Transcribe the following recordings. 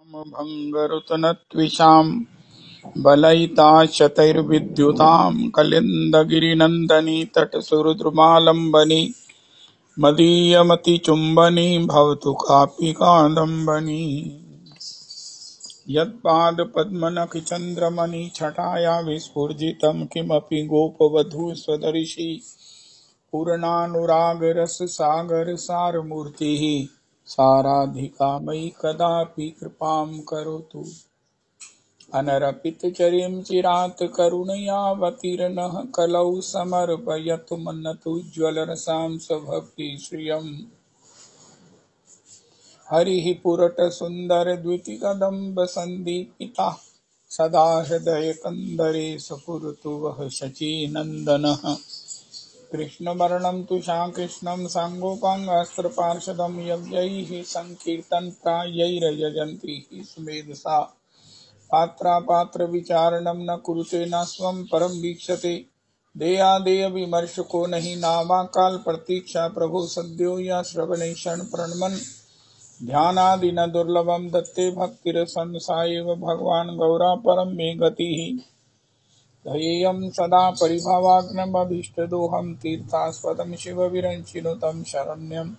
भङ्गरुतनत्विषां बलयिता शतैर्विद्युतां कलिन्दगिरिनन्दनी तटसुरद्रुमालम्बनी मदीयमतिचुम्बनी भवतु कापि कादम्बनी। यत्पादपद्मनखचन्द्रमणि छटाया विस्फुजितं किमपि गोपवधूस्वदर्शी पूर्णानुरागरससागरसारमूर्तिः साराधिका मयि कदापि कृपां करोतु। अनरपितचरीं चिरात् करुणयावतीर्णः कलौ समर्पयतु मन्नतोज्ज्वलरसां स्वभक्तिश्रियम्। हरिः पुरटसुन्दरद्वितिकदम्बसन्दीपितः सदा हृदयकन्दरे स्फुरतु वः शचीनन्दनः। कृष्णवर्णं तु शाकृष्णं साङ्गोपाङ्गस्त्रपार्षदं यज्ञैः सङ्कीर्तनप्रायैर्यजन्ति सुमेधसा पात्रापात्रविचारणं न कुरुते न स्वं परं वीक्षते। देयादेयविमर्शको नहि नावाकाल प्रतीक्षा प्रभो सद्यो या श्रवणे शरणप्रणमन् ध्यानादिन दुर्लभं दत्ते भक्तिरसं सा एव भगवान् गौरापरं मे गतिः। ध्येयं सदा परिभवाग्नमभीष्टदोहं तीर्थास्पदं शिवविरञ्चिनुतं शरण्यं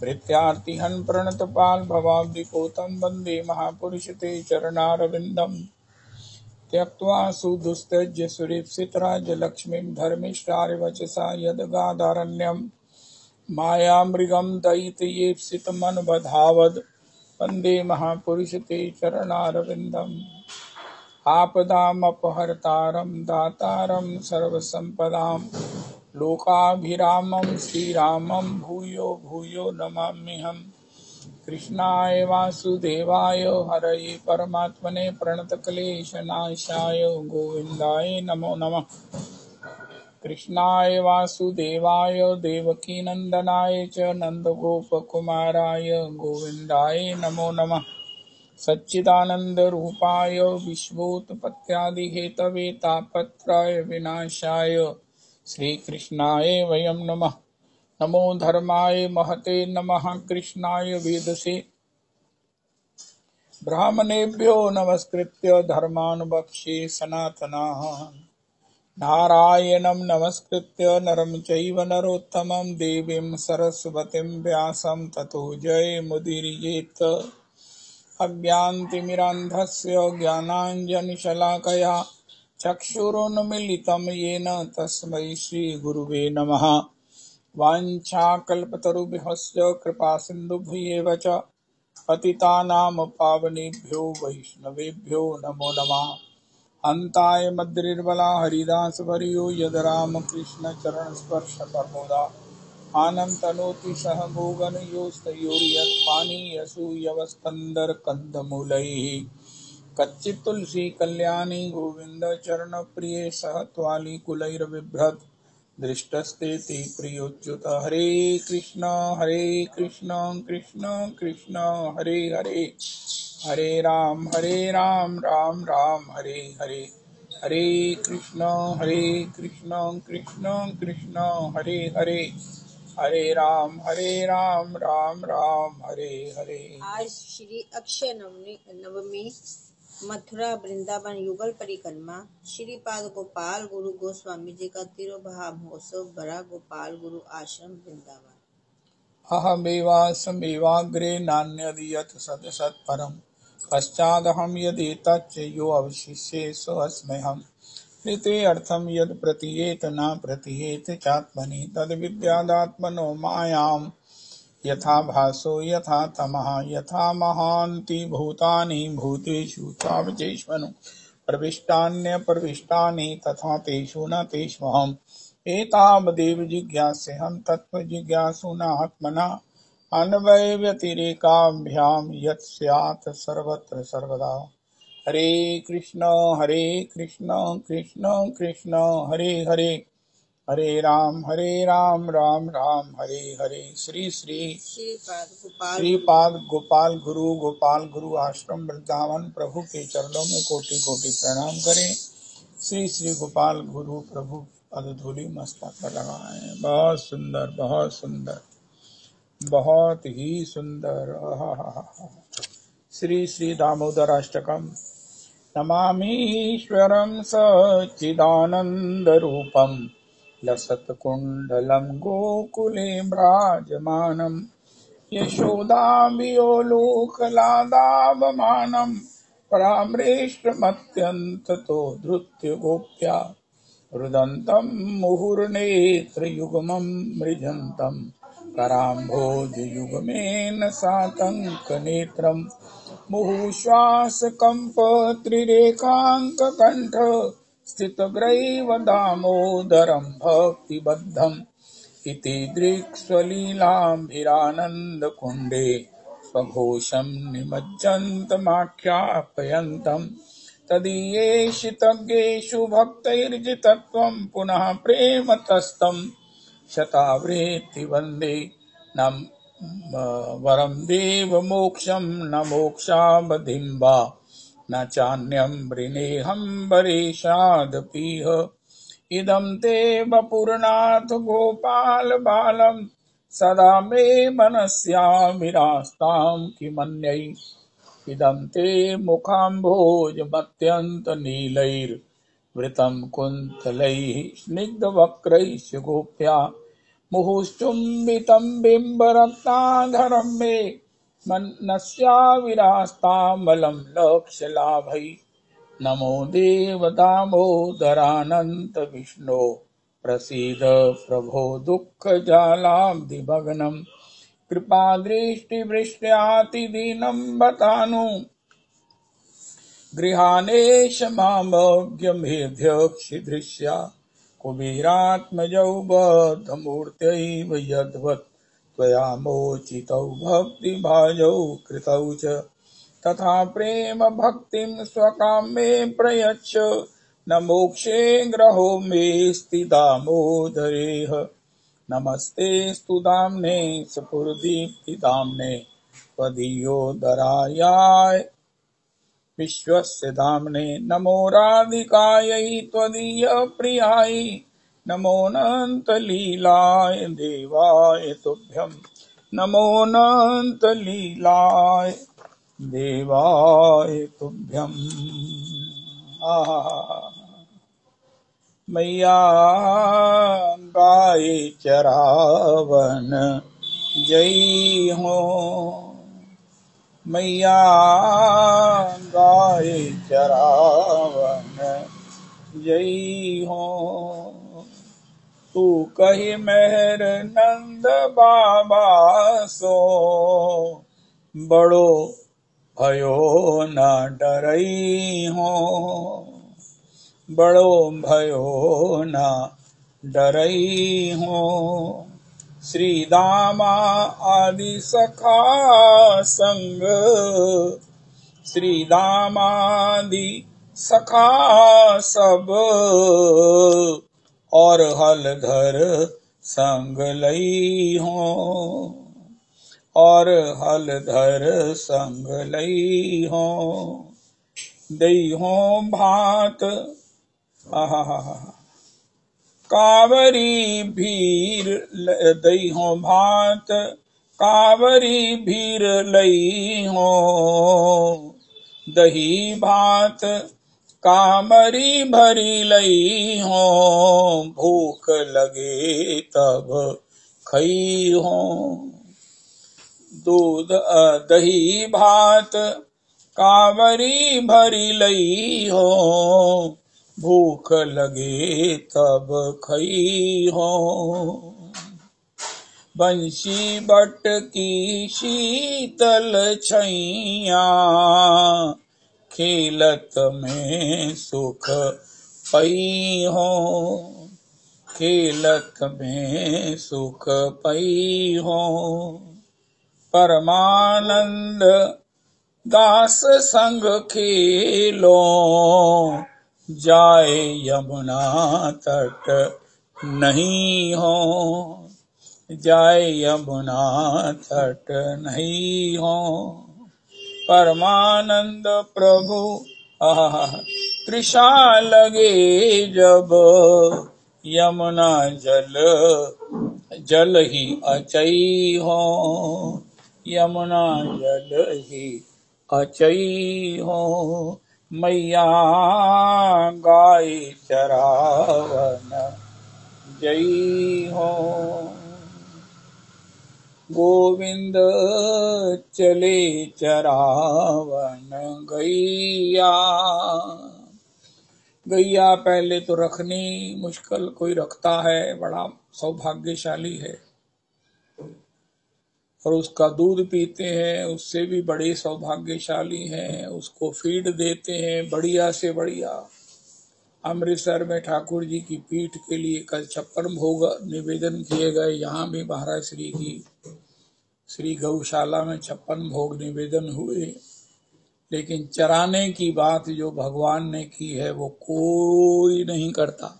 भृत्यार्तिहन् प्रणतपाल भवाब्धिपोतं वन्दे महापुरुष ते चरणारविन्दम्। त्यक्त्वा सुदुस्त्यज्य सुरेप्सितराज्यलक्ष्मीं धर्मिष्ठारिवचसा यद्गादारण्यं मायामृगं दयितयेप्सितमनबधावद् वन्दे महापुरुष ते चरणारविन्दम्। आपदामपहर्तारं दातारं सर्वसम्पदां लोकाभिरामं श्रीरामं भूयो भूयो नमाम्यहम्। कृष्णाय वासुदेवाय हरये परमात्मने प्रणतक्लेशनाशाय गोविन्दाय नमो नमः। कृष्णाय वासुदेवाय देवकीनन्दनाय च नन्दगोपकुमाराय गोविन्दाय नमो नमः। सच्चिदानन्दरूपाय विश्वोत्पत्त्यादिहेतवे तापत्रय विनाशाय श्रीकृष्णाय वयं नमः। नमो धर्माय महते नमः। कृष्णाय वेदसे ब्राह्मणेभ्यो नमस्कृत्य धर्मानुवक्ष्ये सनातनः। नारायणं नमस्कृत्य नरं चैव नरोत्तमं देवीं सरस्वतीं व्यासं ततो जयमुदीरयेत्। अज्ञानतिमिरान्धस्य ज्ञानाञ्जनशलाकया चक्षुरुन्मीलितं येन तस्मै श्रीगुरुवे नमः। वाञ्छाकल्पतरुभ्यश्च कृपासिन्धुभ्येव च पतितानां पावनेभ्यो वैष्णवेभ्यो नमो नमः। अन्ताय मद्रिर्बला हरिदासवर्यो यद्रामकृष्णचरणस्पर्शप्रमोदा आनन्तनोति सह भोगनयोस्तयोर्यत्पानीयसूयवस्तन्दरकन्दमूलैः कच्चित्तुलसी कल्याणी गोविन्दचरणप्रिये सह त्वालिकुलैर्बिभ्रत् दृष्टस्तेति प्रियोच्युत। हरे कृष्ण कृष्ण कृष्ण हरे हरे हरे राम राम राम हरे हरे। हरे कृष्ण कृष्ण कृष्ण हरे हरे हरे राम राम राम हरे हरे। आज श्री अक्षय नवमी मथुरा वृंदावन युगल परिक्रमा श्रीपाद गोपाल गुरु गोस्वामी जी का तिरुभाव महोत्सव बड़ा गोपाल गुरु आश्रम वृंदावन। अहमेवासमेवाग्रे नान्यदियत् सत्सत्परम् पश्चादहं यदि तच्च यो अवशिष्ये सोऽस्म्यहम्। ऋते अर्थं यद् प्रतीयेत न प्रतीयेत चात्मनि तद्विद्यादात्मनो मायां यथा भासो यथा तमः यथा महान्ति भूतानि भूतेषु तावदेष्वनु प्रविष्टान्यप्रविष्टानि तथा तेषु न तेष्वहम्। एतावदेव जिज्ञास्यहं तत्त्वजिज्ञासुनात्मना अन्वयव्यतिरेकाभ्यां यत् स्यात् सर्वत्र सर्वदा। हरे कृष्ण कृष्ण कृष्ण हरे हरे हरे राम राम राम हरे हरे। श्री श्री श्रीपाद गोपाल गुरु आश्रम वृंदावन प्रभु के चरणों में कोटि कोटि प्रणाम करें। श्री श्री गोपाल गुरु प्रभु पदधूलि मस्तक पर लगाएं। बहुत सुंदर बहुत ही सुंदर। श्री श्री दामोदराष्टकम् नमामीश्वरं सच्चिदानन्दरूपं लसत्कुण्डलं गोकुले भ्राजमानं यशोदाम्बियोलोकलादावमानं परामृष्टमत्यन्ततो धृत्य रुदन्तं मुहुर्नेत्रयुग्मं मृजन्तं कराम्भोजयुग्मेन सातङ्कनेत्रं मुहुश्वासकम्पत्रिरेकाङ्ककण्ठ स्थितग्रैव दामोदरं भक्तिबद्धम् इति दृक्स्वलीलाभिरानन्दकुण्डे स्वघोषं निमज्जन्तमाख्यापयन्तम् तदीयेषितज्ञेषु भक्तैर्जितत्वं पुनः प्रेमतस्तं शतावृत्ति वन्दे नम वरं देवमोक्षं न मोक्षावधिं वा न चान्यं वृणेऽहं वरेशादपीह इदं ते वपुरनाथ गोपाल बालं सदा मे मनस्यामिरास्तां किमन्यै इदं ते मुखाम्भोजमत्यन्तनीलैर्वृतं कुन्तलैः स्निग्धवक्रैश्च गोप्या मुहुश्चुम्बितं बिम्बरत्नाधरं मे मनस्याविरास्तामलं लक्ष्यलाभै नमो देवदामोदरानन्त विष्णो प्रसीद प्रभो दुःखजालाब्धिभग्नं कृपादृष्टिवृष्ट्यातिदीनं बतानु गृहानेश मामज्ञमेध्यक्षिदृश्या कुबेरात्मजौ बद्धमूर्त्यैव यद्वत् त्वया मोचितौ भक्तिभाजौ कृतौ च तथा प्रेम भक्तिं स्वकाम्ये प्रयच्छ न मोक्षे ग्रहो मेऽस्ति दामोदरेह नमस्ते स्तु दाम्ने स्फुरदीप्तिदाम्ने त्वदीयोदरायाय विश्वस्य दाम्ने नमो राधिकायै त्वदीयप्रियायै नमोऽनन्तलीलाय देवाय तुभ्यं नमोऽनन्तलीलाय देवाय तुभ्यम् मैया गाये चरावन जय हो मैया गाये चरावन जय हो तू कही मेहर नंद बाबा सो बड़ो भयो न डरई हो बड़ो भयो न डरई हो श्री दामा आदि सखा संग श्री दामादि सखा सब और हलधर संग लई हो और हलधर संग लई हो दई हो भात कावरी भीर दई हो भात कावरी भीर लई हो दही भात कामरी भरी लई हो भूख लगे तब खई हो दूध दही भात कावरी भरी लई हो भूख लगे तब खई हो बंशी बट की शीतल छैया खेलत में सुख पई हो खेलत में सुख पई हो परमानंद दास संग खेलो जाए यमुना तट नहीं हो जाए यमुना तट नहीं हो परमानंद प्रभु तृषा लगे जब यमुना जल ही अचई हो यमुना जल ही अचई हो मैया गाय चरावन जई हो। गोविंद चले चरावन गैया। गैया पहले तो रखनी मुश्किल, कोई रखता है बड़ा सौभाग्यशाली है, और उसका दूध पीते हैं उससे भी बड़े सौभाग्यशाली हैं। उसको फीड देते हैं बढ़िया से बढ़िया। अमृतसर में ठाकुर जी की पीठ के लिए कल 56 भोग निवेदन किए गए। यहाँ भी महाराज श्री की श्री गौशाला में 56 भोग निवेदन हुए। लेकिन चराने की बात जो भगवान ने की है वो कोई नहीं करता,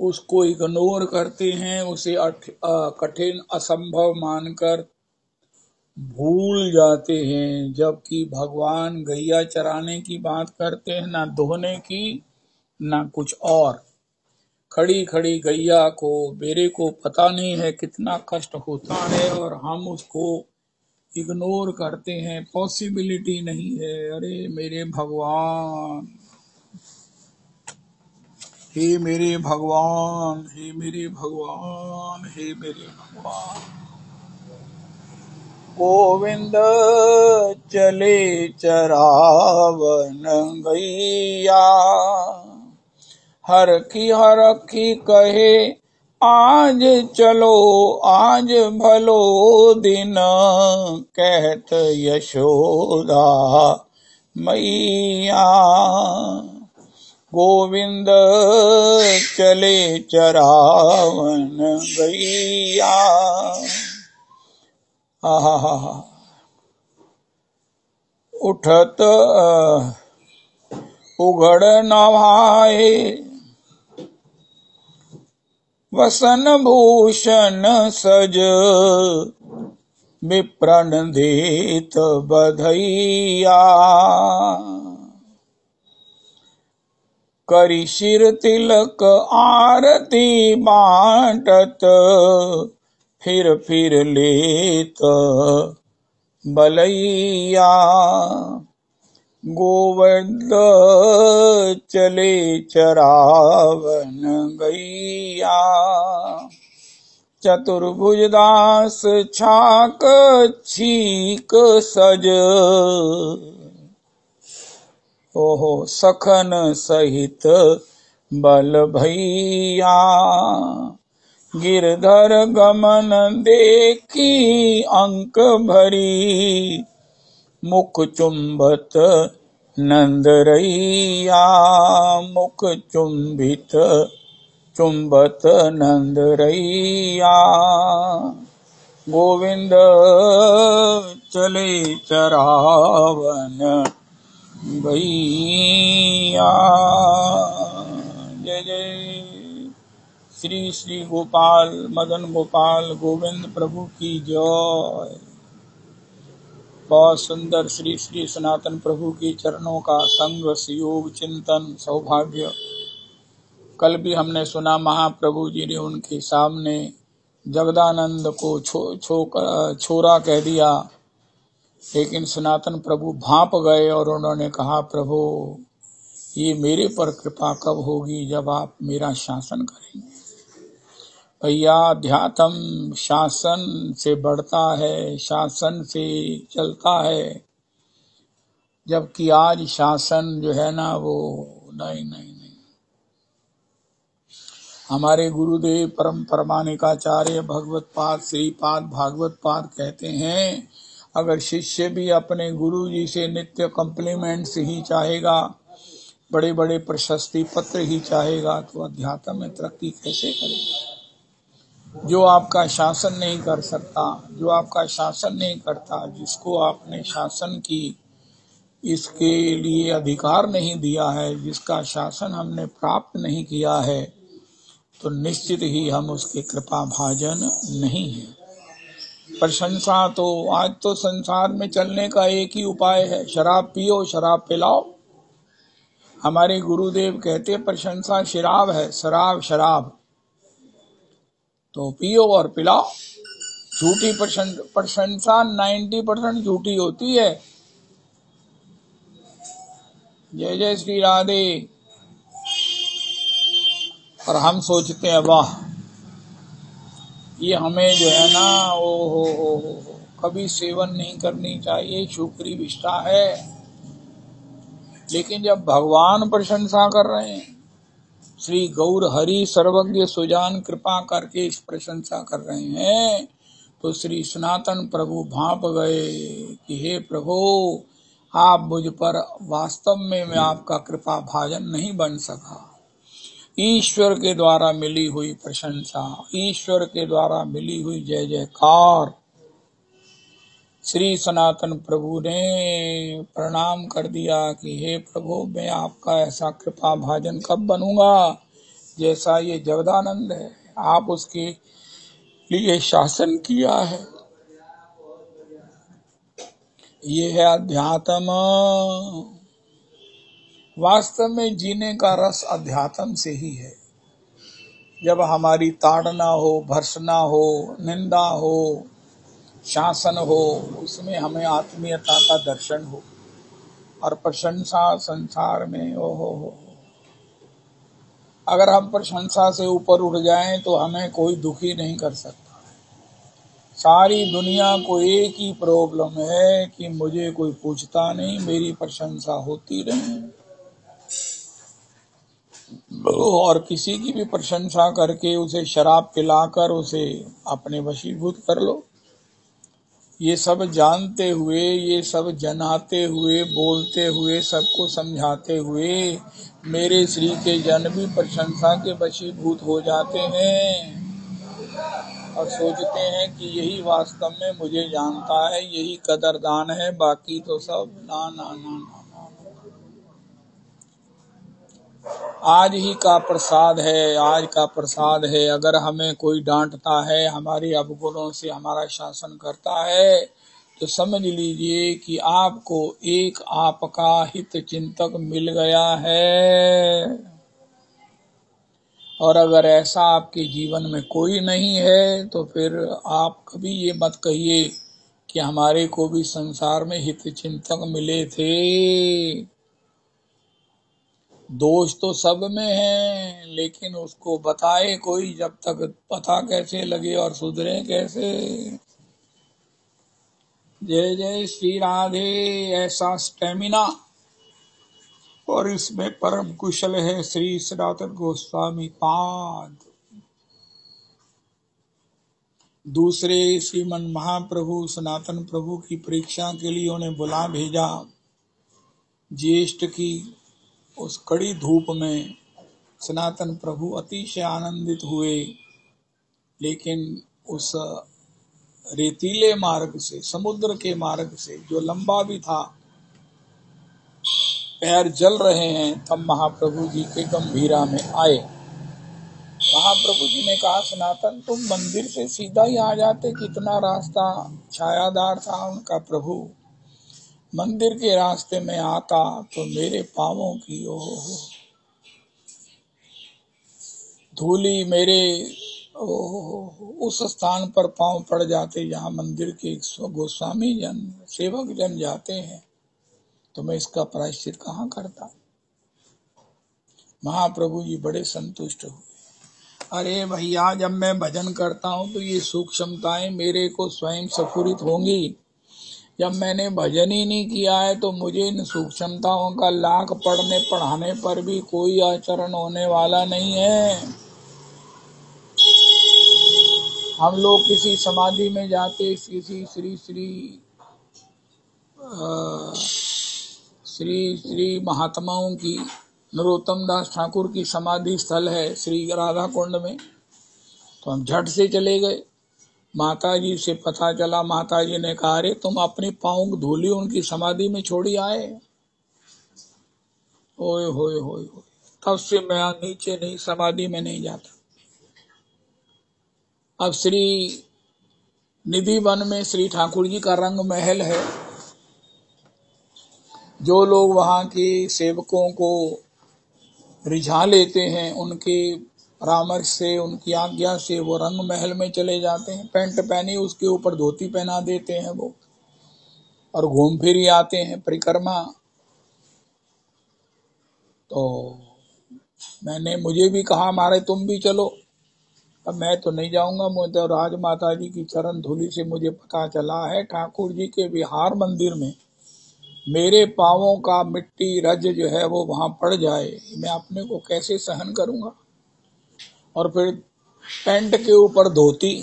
उसको इग्नोर करते हैं, उसे कठिन असंभव मानकर भूल जाते हैं। जबकि भगवान गैया चराने की बात करते हैं, ना दोहने की ना कुछ और। खड़ी खड़ी गैया को मेरे को पता नहीं है कितना कष्ट होता है, और हम उसको इग्नोर करते हैं, पॉसिबिलिटी नहीं है। अरे मेरे भगवान, हे मेरे भगवान, हे मेरे भगवान, हे मेरे भगवान। गोविंद चले चरावन गैया। हर की कहे आज चलो आज भलो दिन, कहत यशोदा मैया। गोविंद चले चरावन गैया। आहा, उठत उघड़ नभाए वसन भूषण सज, विप्रण देत बधैया। करी शिर तिलक आरती बाटत, फिर लेत बलैया। गोविंद चले चरावन गैया। चतुर्भुज दास छाक छीक सज, ओहो सखन सहित बल भैया। गिरधर गमन देखी अंक भरी, मुख चुंबत नंदरैया। मुख चुंबत नंदरैया। गोविंद चले चरावन गैया। जय जय श्री श्री गोपाल मदन गोपाल गोविंद प्रभु की जय। बहुत सुंदर श्री श्री सनातन प्रभु के चरणों का संग योग चिंतन सौभाग्य। कल भी हमने सुना महाप्रभु जी ने उनके सामने जगदानंद को छोरा कह दिया, लेकिन सनातन प्रभु भांप गए और उन्होंने कहा, प्रभु ये मेरे पर कृपा कब होगी जब आप मेरा शासन करेंगे। भैया अध्यात्म शासन से बढ़ता है, शासन से चलता है, जबकि आज शासन जो है ना वो नहीं। हमारे गुरुदेव परम परमानिकाचार्य भगवत पाद श्रीपाद भागवत पाद कहते हैं, अगर शिष्य भी अपने गुरु जी से नित्य कॉम्प्लीमेंट्स ही चाहेगा, बड़े बड़े प्रशस्ति पत्र ही चाहेगा, तो अध्यात्म में तरक्की कैसे करेगा। जो आपका शासन नहीं कर सकता, जो आपका शासन नहीं करता, जिसको आपने शासन की इसके लिए अधिकार नहीं दिया है, जिसका शासन हमने प्राप्त नहीं किया है, तो निश्चित ही हम उसके कृपा भाजन नहीं है। प्रशंसा तो आज तो संसार में चलने का एक ही उपाय है, शराब पियो शराब पिलाओ। हमारे गुरुदेव कहते प्रशंसा शराब है, शराब तो पियो और पिलाओ। झूठी प्रशंसा 90% झूठी होती है, जय जय श्री राधे। और हम सोचते हैं वाह, ये हमें जो है ना हो कभी सेवन नहीं करनी चाहिए, शुक्री विष्ठा है। लेकिन जब भगवान प्रशंसा कर रहे हैं, श्री गौर हरि सर्वज्ञ सुजान कृपा करके इस प्रशंसा कर रहे हैं, तो श्री सनातन प्रभु भाप गए कि हे प्रभु, आप मुझ पर वास्तव में मैं आपका कृपा भाजन नहीं बन सका। ईश्वर के द्वारा मिली हुई प्रशंसा, ईश्वर के द्वारा मिली हुई जय जयकार, श्री सनातन प्रभु ने प्रणाम कर दिया कि हे प्रभु, मैं आपका ऐसा कृपा भाजन कब बनूंगा जैसा ये जगदानंद है, आप उसके लिए शासन किया है। ये है अध्यात्म। वास्तव में जीने का रस अध्यात्म से ही है। जब हमारी ताड़ना हो, भर्सना हो, निंदा हो, शासन हो, उसमें हमें आत्मीयता का दर्शन हो। और प्रशंसा संसार में हो, अगर हम प्रशंसा से ऊपर उठ जाएं तो हमें कोई दुखी नहीं कर सकता। सारी दुनिया को एक ही प्रॉब्लम है कि मुझे कोई पूछता नहीं, मेरी प्रशंसा होती रहे। और किसी की भी प्रशंसा करके उसे शराब पिलाकर उसे अपने वशीभूत कर लो। ये सब जानते हुए, ये सब जनाते हुए, बोलते हुए, सबको समझाते हुए मेरे श्री के जन भी प्रशंसा के वशीभूत हो जाते हैं और सोचते हैं कि यही वास्तव में मुझे जानता है, यही कदरदान है, बाकी तो सब ना ना ना ना। आज ही का प्रसाद है, आज का प्रसाद है। अगर हमें कोई डांटता है, हमारे अवगुणों से हमारा शासन करता है, तो समझ लीजिए कि आपको एक आपका हित चिंतक मिल गया है। और अगर ऐसा आपके जीवन में कोई नहीं है तो फिर आप कभी ये मत कहिए कि हमारे को भी संसार में हित चिंतक मिले थे। दोष तो सब में है, लेकिन उसको बताए कोई जब तक पता कैसे लगे और सुधरे कैसे। जय जय श्री राधे। ऐसा स्टेमिना और इसमें परम कुशल है श्री सनातन गोस्वामी पाद। दूसरे श्रीमन महाप्रभु सनातन प्रभु की परीक्षा के लिए उन्हें बुला भेजा। ज्येष्ठ की उस कड़ी धूप में सनातन प्रभु अतिशय आनंदित हुए, लेकिन उस रेतीले मार्ग से, समुद्र के मार्ग से जो लंबा भी था, पैर जल रहे हैं, तब महाप्रभु जी के गंभीरा में आए। महाप्रभु जी ने कहा, सनातन तुम मंदिर से सीधा ही आ जाते, कितना रास्ता छायादार था उनका प्रभु। मंदिर के रास्ते में आता तो मेरे पांवों की धूली मेरे उस स्थान पर पांव पड़ जाते जहां मंदिर के गोस्वामी जन, सेवक जन जाते हैं, तो मैं इसका प्रायश्चित कहाँ करता। महाप्रभु जी बड़े संतुष्ट हुए। अरे भैया, जब मैं भजन करता हूँ तो ये सूक्ष्मताएं मेरे को स्वयं स्फुरित होंगी। जब मैंने भजन ही नहीं किया है तो मुझे इन सूक्ष्मताओं का लाख पढ़ने पढ़ाने पर भी कोई आचरण होने वाला नहीं है। हम लोग किसी समाधि में जाते, किसी श्री श्री श्री श्री महात्माओं की, नरोत्तम दास ठाकुर की समाधि स्थल है श्री राधा कुंड में, तो हम झट से चले गए। माता जी से पता चला, माता जी ने कहा, अरे तुम अपनी पाँव की धूली उनकी समाधि में छोड़ी आए। ओए होए होए होए, तब से मैं नीचे नहीं, समाधि में नहीं जाता। अब श्री निधि वन में श्री ठाकुर जी का रंग महल है। जो लोग वहां के सेवकों को रिझा लेते हैं, उनके परामर्श से, उनकी आज्ञा से वो रंग महल में चले जाते हैं। पैंट पहनी, उसके ऊपर धोती पहना देते हैं वो, और घूम फिर आते हैं परिक्रमा। तो मुझे भी कहा मारे तुम भी चलो। अब मैं तो नहीं जाऊंगा, मुझे तो राजमाता जी की चरण धूलि से मुझे पता चला है ठाकुर जी के विहार मंदिर में मेरे पांवों का मिट्टी रज जो है वो वहां पड़ जाए, मैं अपने को कैसे सहन करूंगा। और फिर पैंट के ऊपर धोती,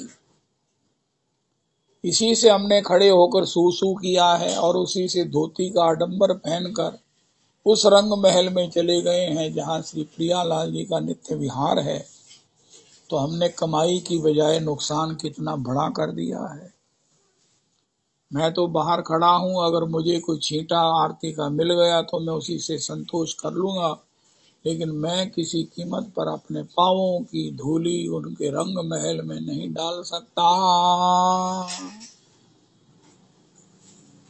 इसी से हमने खड़े होकर सूसू किया है और उसी से धोती का आडंबर पहनकर उस रंग महल में चले गए हैं जहां श्री प्रियालाल जी का नित्य विहार है। तो हमने कमाई की बजाय नुकसान कितना बड़ा कर दिया है। मैं तो बाहर खड़ा हूं, अगर मुझे कोई छींटा आरती का मिल गया तो मैं उसी से संतोष कर लूंगा, लेकिन मैं किसी कीमत पर अपने पांवों की धूली उनके रंग महल में नहीं डाल सकता।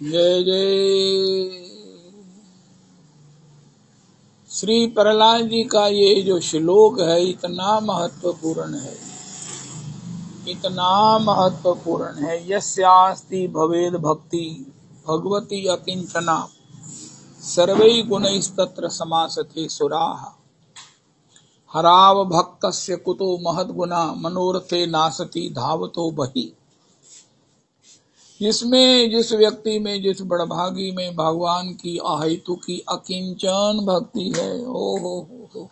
जय जय श्री प्रहलाद जी का ये जो श्लोक है इतना महत्वपूर्ण है, इतना महत्वपूर्ण है। यस्यास्ति भवेद भक्ति भगवती अकिंचना सर्वै गुणैस्तत्र समासते सुराः हराव भक्तस्य कुतो महद्गुणा मनोरथे नासति धावतो बहि। जिसमें, जिस व्यक्ति में, जिस बड़भागी में भगवान की अहेतु की अकिंचन भक्ति है, ओ हो,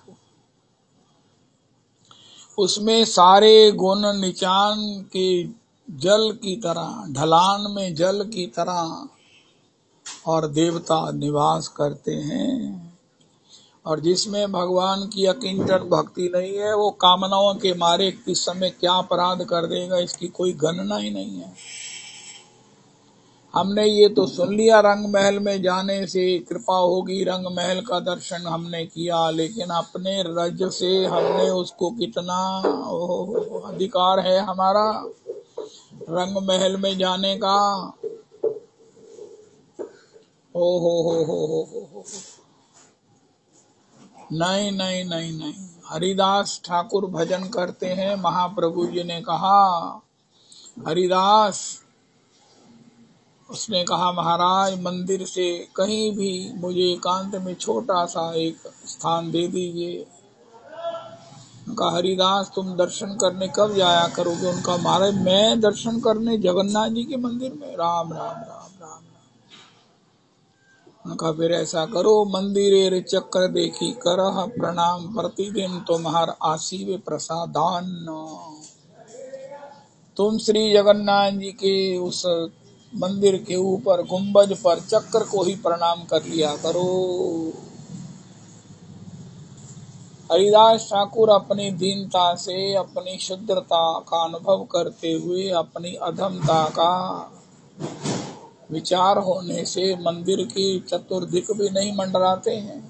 उसमें सारे गुण निचान के जल की तरह, ढलान में जल की तरह और देवता निवास करते हैं। और जिसमें भगवान की अकिंचन भक्ति नहीं है वो कामनाओं के मारे किस समय क्या अपराध कर देगा इसकी कोई गणना ही नहीं है। हमने ये तो सुन लिया रंग महल में जाने से कृपा होगी, रंग महल का दर्शन हमने किया, लेकिन अपने रज से हमने उसको कितना अधिकार है हमारा रंग महल में जाने का। ओ हो। नहीं नहीं नहीं नहीं। हरिदास ठाकुर भजन करते हैं, महाप्रभु जी ने कहा हरिदास, उसने कहा महाराज मंदिर से कहीं भी मुझे एकांत में छोटा सा एक स्थान दे दीजिए। उनका हरिदास तुम दर्शन करने कब जाया करोगे? उनका महाराज मैं दर्शन करने जगन्नाथ जी के मंदिर में। राम राम राम राम। उनका फिर ऐसा करो, मंदिर चक्र देखी करह प्रणाम प्रतिदिन तुम्हार आशीव प्रसादान। तुम श्री जगन्नाथ जी के उस मंदिर के ऊपर गुंबज पर चक्र को ही प्रणाम कर लिया करो। हरिदास ठाकुर अपनी दीनता से, अपनी शुद्धता का अनुभव करते हुए, अपनी अधमता का विचार होने से मंदिर की चतुर्दिक भी नहीं मंडराते हैं।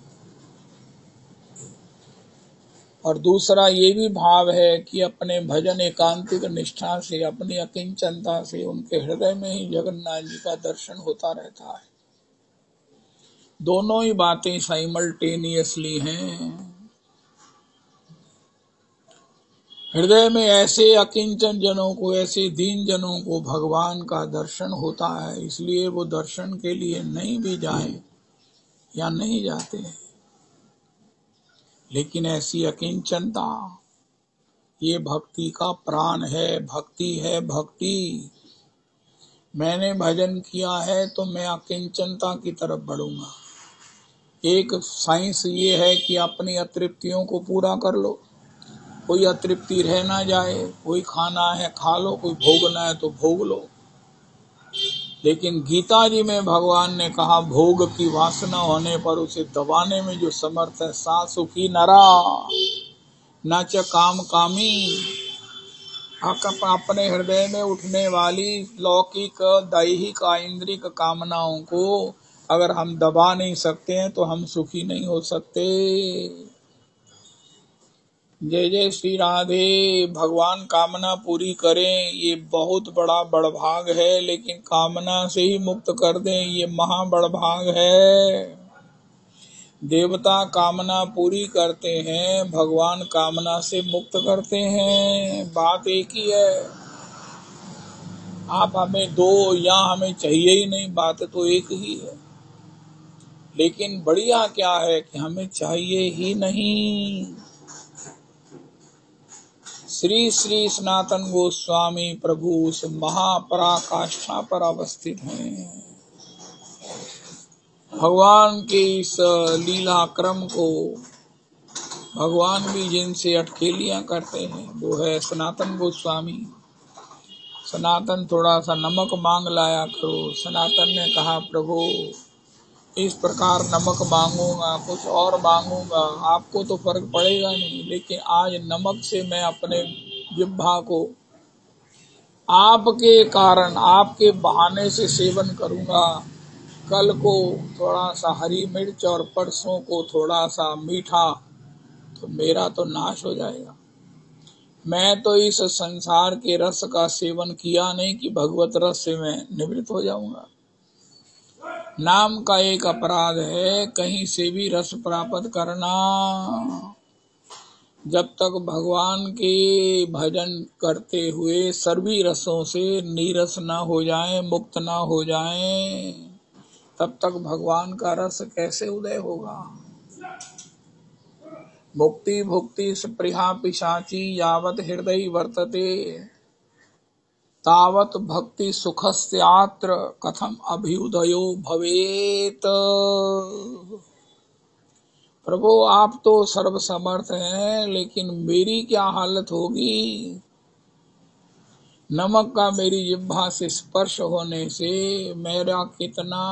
और दूसरा ये भी भाव है कि अपने भजन एकांतिक निष्ठा से, अपनी अकिंचनता से उनके हृदय में ही जगन्नाथ जी का दर्शन होता रहता है। दोनों ही बातें साइमल्टेनियसली हैं। हृदय में ऐसे अकिंचन जनों को, ऐसे दीन जनों को भगवान का दर्शन होता है, इसलिए वो दर्शन के लिए नहीं भी जाएं या नहीं जाते, लेकिन ऐसी अकिंचनता ये भक्ति का प्राण है। भक्ति है भक्ति। मैंने भजन किया है तो मैं अकिंचनता की तरफ बढ़ूंगा। एक साइंस ये है कि अपनी अतृप्तियों को पूरा कर लो, कोई अतृप्ति रह ना जाए। कोई खाना है खा लो, कोई भोगना है तो भोग लो। लेकिन गीता जी में भगवान ने कहा भोग की वासना होने पर उसे दबाने में जो समर्थ है, सा सुखी नरा न च काम कामी। अपने हृदय में उठने वाली लौकिक, दैहिक, इंद्रिक कामनाओं को अगर हम दबा नहीं सकते हैं तो हम सुखी नहीं हो सकते। जय जय श्री राधे। भगवान कामना पूरी करें ये बहुत बड़ा बड़भाग है, लेकिन कामना से ही मुक्त कर दें ये महा बड़भाग है। देवता कामना पूरी करते हैं, भगवान कामना से मुक्त करते हैं। बात एक ही है। आप हमें दो या हमें चाहिए ही नहीं, बात तो एक ही है। लेकिन बढ़िया क्या है कि हमें चाहिए ही नहीं। श्री श्री सनातन गोस्वामी प्रभु उस महापराकाष्ठा पर अवस्थित हैं। भगवान के इस लीला क्रम को भगवान भी जिनसे अटखेलियां करते हैं वो है सनातन गोस्वामी। सनातन थोड़ा सा नमक मांग लाया करो। सनातन ने कहा प्रभु इस प्रकार नमक मांगूंगा, कुछ और मांगूंगा, आपको तो फर्क पड़ेगा नहीं, लेकिन आज नमक से मैं अपने जिह्वा को आपके कारण, आपके बहाने से सेवन करूंगा। कल को थोड़ा सा हरी मिर्च और परसों को थोड़ा सा मीठा, तो मेरा तो नाश हो जाएगा। मैं तो इस संसार के रस का सेवन किया नहीं कि भगवत रस से मैं निवृत्त हो जाऊंगा। नाम का एक अपराध है कहीं से भी रस प्राप्त करना। जब तक भगवान के भजन करते हुए सर्वी रसों से नीरस न हो जाएं, मुक्त न हो जाएं, तब तक भगवान का रस कैसे उदय होगा। मुक्ति भुक्ति स्पृहा पिशाची यावत हृदय वर्तते तावत भक्ति सुखस्यात्र कथम अभ्युदयो भवेत। प्रभु आप तो सर्वसमर्थ हैं, लेकिन मेरी क्या हालत होगी। नमक का मेरी जिह्वा से स्पर्श होने से मेरा कितना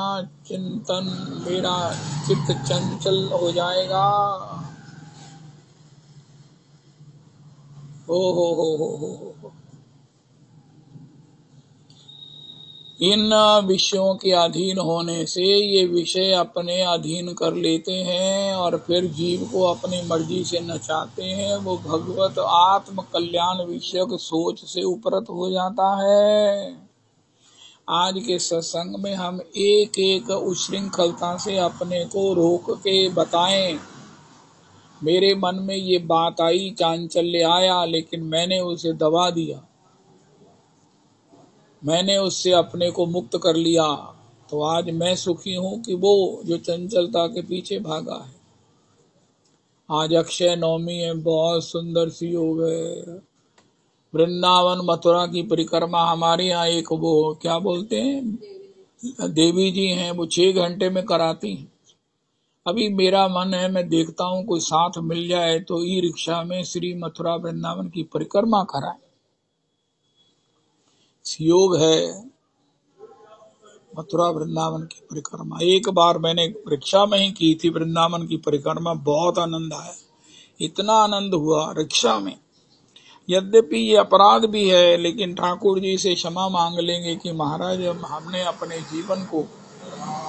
चिंतन, मेरा चित्त चंचल हो जाएगा। हो। इन विषयों के अधीन होने से ये विषय अपने अधीन कर लेते हैं और फिर जीव को अपनी मर्जी से नचाते हैं। वो भगवत आत्म कल्याण विषयक सोच से उपरत हो जाता है। आज के सत्संग में हम एक एक उच्छृंखलता से अपने को रोक के बताएं। मेरे मन में ये बात आई, चांचल्य आया, लेकिन मैंने उसे दबा दिया, मैंने उससे अपने को मुक्त कर लिया। तो आज मैं सुखी हूं कि वो जो चंचलता के पीछे भागा है। आज अक्षय नवमी है, बहुत सुंदर सी हो गए। वृंदावन मथुरा की परिक्रमा हमारे यहाँ एक वो क्या बोलते हैं देवी जी हैं, वो 6 घंटे में कराती हैं। अभी मेरा मन है मैं देखता हूँ कोई साथ मिल जाए तो ई रिक्शा में श्री मथुरा वृंदावन की परिक्रमा कराए। योग है मथुरा वृंदावन की परिक्रमा। एक बार मैंने रिक्शा में ही की थी वृंदावन की परिक्रमा, बहुत आनंद आया। इतना आनंद हुआ रिक्शा में। यद्यपि ये अपराध भी है, लेकिन ठाकुर जी से क्षमा मांग लेंगे कि महाराज हमने अपने जीवन को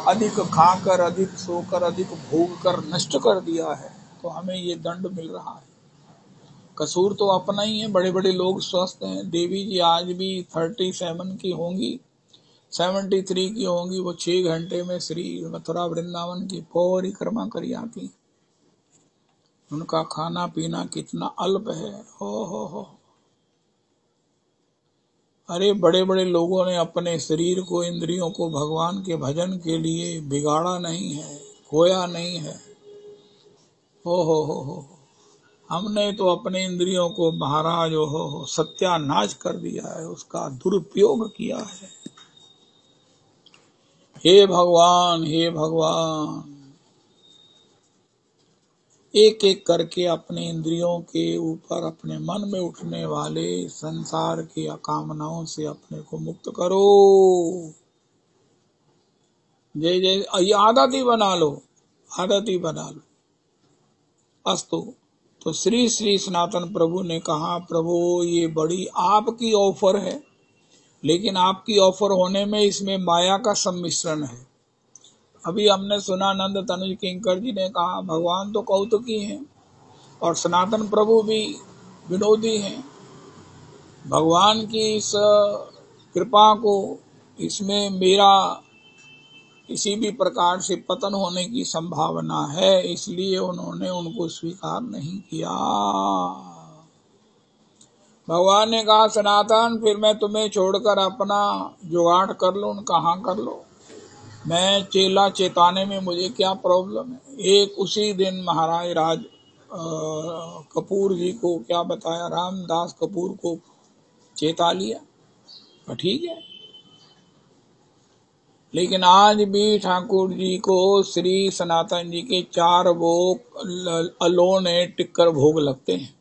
अधिक खाकर, अधिक सोकर, अधिक भोग कर नष्ट कर दिया है, तो हमें ये दंड मिल रहा है। कसूर तो अपना ही है। बड़े बड़े लोग स्वस्थ हैं। देवी जी आज भी 37 की होंगी, 73 की होंगी। वो 6 घंटे में श्री मथुरा वृंदावन की परिक्रमा करी आती। उनका खाना पीना कितना अल्प है। हो। अरे बड़े बड़े लोगों ने अपने शरीर को, इंद्रियों को भगवान के भजन के लिए बिगाड़ा नहीं है, खोया नहीं है। हो। हमने तो अपने इंद्रियों को महाराज हो सत्यानाश कर दिया है, उसका दुरुपयोग किया है। हे भगवान, हे भगवान, एक एक करके अपने इंद्रियों के ऊपर, अपने मन में उठने वाले संसार की कामनाओं से अपने को मुक्त करो। जय जय। ये आदत ही बना लो, आदत ही बना लो। अस्तु। तो श्री श्री सनातन प्रभु ने कहा प्रभु ये बड़ी आपकी ऑफर है, लेकिन आपकी ऑफर होने में इसमें माया का सम्मिश्रण है। अभी हमने सुना नंद तनुज किंकर जी ने कहा भगवान तो कौतुकी हैं और सनातन प्रभु भी विनोदी हैं। भगवान की इस कृपा को, इसमें मेरा किसी भी प्रकार से पतन होने की संभावना है, इसलिए उन्होंने उनको स्वीकार नहीं किया। भगवान ने कहा सनातन फिर मैं तुम्हें छोड़कर अपना जुगाड़ कर लूं। कहाँ कर लो, मैं चेला चेताने में मुझे क्या प्रॉब्लम है। एक उसी दिन महाराज कपूर जी को क्या बताया, रामदास कपूर को चेता लिया, तो ठीक है। लेकिन आज भी ठाकुर जी को श्री सनातन जी के 4 वो अलोने टिक्कर भोग लगते हैं।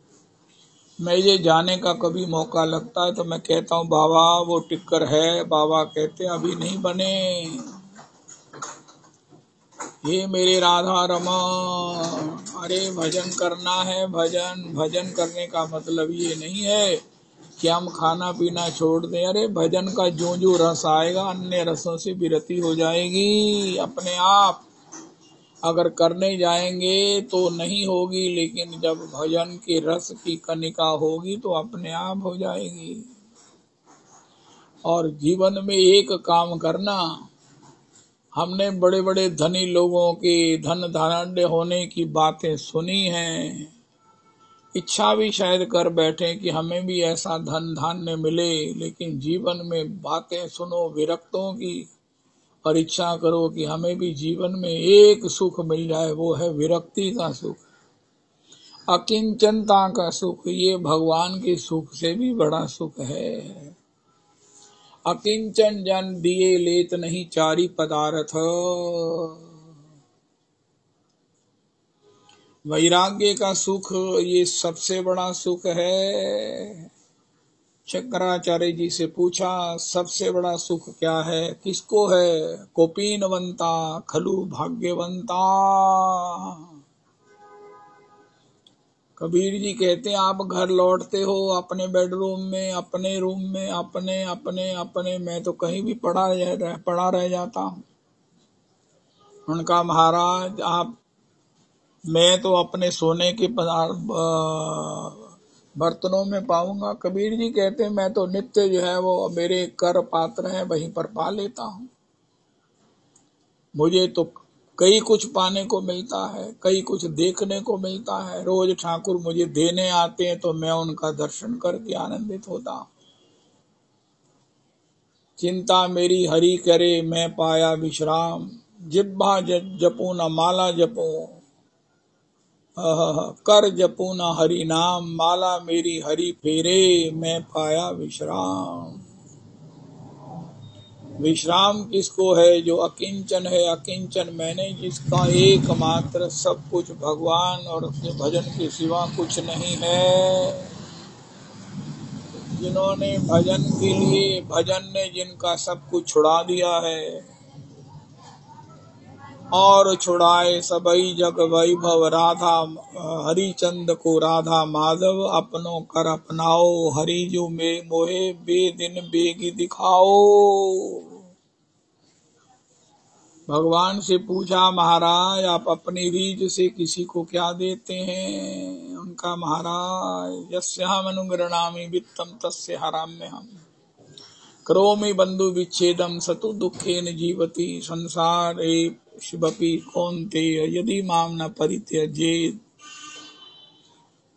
मैं ये जाने का कभी मौका लगता है तो मैं कहता हूँ बाबा वो टिक्कर है। बाबा कहते अभी नहीं बने। ये मेरे राधा रमन, अरे भजन करना है। भजन भजन करने का मतलब ये नहीं है कि हम खाना पीना छोड़ दें। अरे भजन का जो जो रस आएगा अन्य रसों से विरति हो जाएगी अपने आप। अगर करने जाएंगे तो नहीं होगी, लेकिन जब भजन के रस की कनिका होगी तो अपने आप हो जाएगी। और जीवन में एक काम करना, हमने बड़े बड़े धनी लोगों के धन धान्य होने की बातें सुनी हैं, इच्छा भी शायद कर बैठे कि हमें भी ऐसा धन धान्य मिले, लेकिन जीवन में बातें सुनो विरक्तों की और इच्छा करो कि हमें भी जीवन में एक सुख मिल जाए, वो है विरक्ति का सुख, अकिंचनता का सुख। ये भगवान के सुख से भी बड़ा सुख है। अकिंचन जन दिए लेत नहीं चारी पदार्थ। वैराग्य का सुख ये सबसे बड़ा सुख है। शंकराचार्य जी से पूछा सबसे बड़ा सुख क्या है, किसको है? कोपीनवंता खलु भाग्यवंता। कबीर जी कहते हैं आप घर लौटते हो अपने बेडरूम में, अपने रूम में, अपने अपने अपने, मैं तो कहीं भी पड़ा रह जाता हूँ। उनका महाराज आप, मैं तो अपने सोने के बर्तनों में पाऊंगा। कबीर जी कहते हैं मैं तो नित्य जो है वो मेरे कर पात्र हैं वहीं पर पा लेता हूँ। मुझे तो कई कुछ पाने को मिलता है, कई कुछ देखने को मिलता है। रोज ठाकुर मुझे देने आते हैं तो मैं उनका दर्शन करके आनंदित होता हूँ। चिंता मेरी हरि करे मैं पाया विश्राम, जिब्बा जपू न माला जपू, कर जपू न हरि नाम, माला मेरी हरि फेरे मैं पाया विश्राम। विश्राम किसको है? जो अकिंचन है। अकिंचन मैंने जिसका एकमात्र सब कुछ भगवान और उसके भजन के सिवा कुछ नहीं है। जिन्होंने भजन के लिए, भजन ने जिनका सब कुछ छुड़ा दिया है, और छुड़ाए सबई जग वैभव राधा, हरिचंद को राधा माधव अपनों कर अपनाओ, हरि जो में मोहे बेदिन बेगी दिखाओ। भगवान से पूछा महाराज आप अपनी रीझ से किसी को क्या देते हैं? उनका महाराज यस्याम अनुगृणामि वित्तम तस्य हराम्यहम्, करोमि बंधु विच्छेदम सतु दुखेन जीवति, संसारे शुभपि कौन्तेय यदि माम न परित्यजेत्,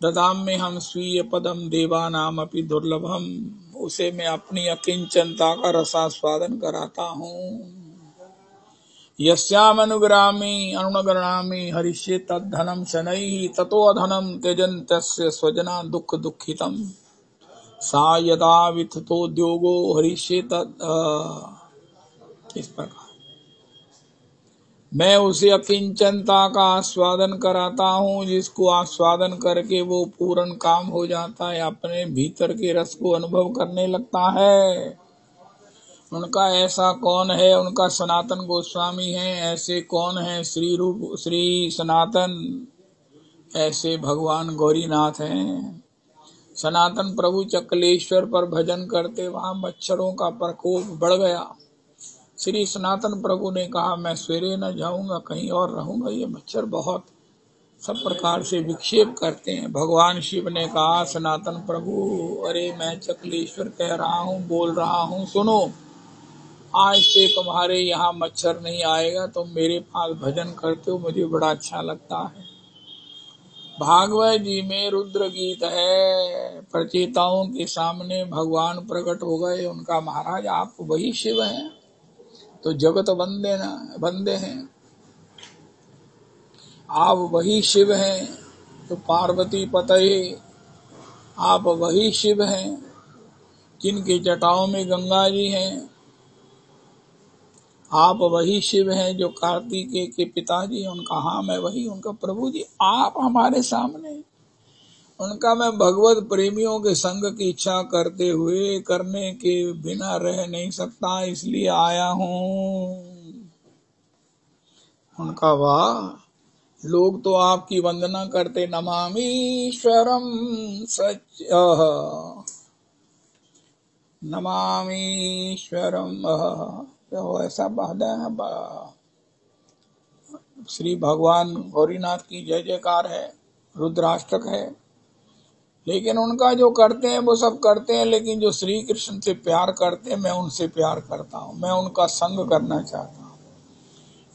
ददाम्य हम स्वीय पदम देवानाम अपि दुर्लभम। उसे मैं अपनी अकिंचनता का रसास्वादन कराता हूँ। यस्याम अनुगृणामि हरिष्ये तद्धनम शनैः, ततो अधनम त्यजन्तस्य स्वजना दुख दुखितम, सा यदा वित्थतोद्योगो हरिष्ये इस प्रकार मैं उसे अकिंचनता का आस्वादन कराता हूँ, जिसको आस्वादन करके वो पूर्ण काम हो जाता है, अपने भीतर के रस को अनुभव करने लगता है। उनका ऐसा कौन है? उनका सनातन गोस्वामी हैं। ऐसे कौन है? श्री रूप श्री सनातन, ऐसे भगवान गौरीनाथ हैं। सनातन प्रभु चकलेश्वर पर भजन करते वहां मच्छरों का प्रकोप बढ़ गया। श्री सनातन प्रभु ने कहा मैं सवेरे न जाऊंगा, कहीं और रहूंगा, ये मच्छर बहुत सब प्रकार से विक्षेप करते हैं। भगवान शिव ने कहा सनातन प्रभु अरे मैं चकलेश्वर कह रहा हूँ, बोल रहा हूँ, सुनो, आज से तुम्हारे यहाँ मच्छर नहीं आएगा, तुम मेरे पास भजन करते हो, मुझे बड़ा अच्छा लगता है। भागवत जी में रुद्र गीत है, प्रचेताओं के सामने भगवान प्रकट हो गए। उनका महाराज आप वही शिव हैं? तो जगत बंदे हैं। आप वही शिव हैं तो पार्वती पतये, आप वही शिव हैं जिनकी जटाओं में गंगा जी हैं। आप वही शिव हैं जो कार्तिकेय के पिताजी, उनका हाँ मैं वही, उनका प्रभु जी आप हमारे सामने। उनका मैं भगवत प्रेमियों के संग की इच्छा करते हुए करने के बिना रह नहीं सकता, इसलिए आया हूँ। उनका वाह, लोग तो आपकी वंदना करते, नमामीश्वरम सच नमामीश्वरम। तो ऐसा बहदा है। श्री भगवान गौरीनाथ की जय जयकार है, रुद्राष्टक है। लेकिन उनका जो करते हैं वो सब करते हैं, लेकिन जो श्री कृष्ण से प्यार करते हैं, मैं उनसे प्यार करता हूँ, मैं उनका संग करना चाहता हूँ।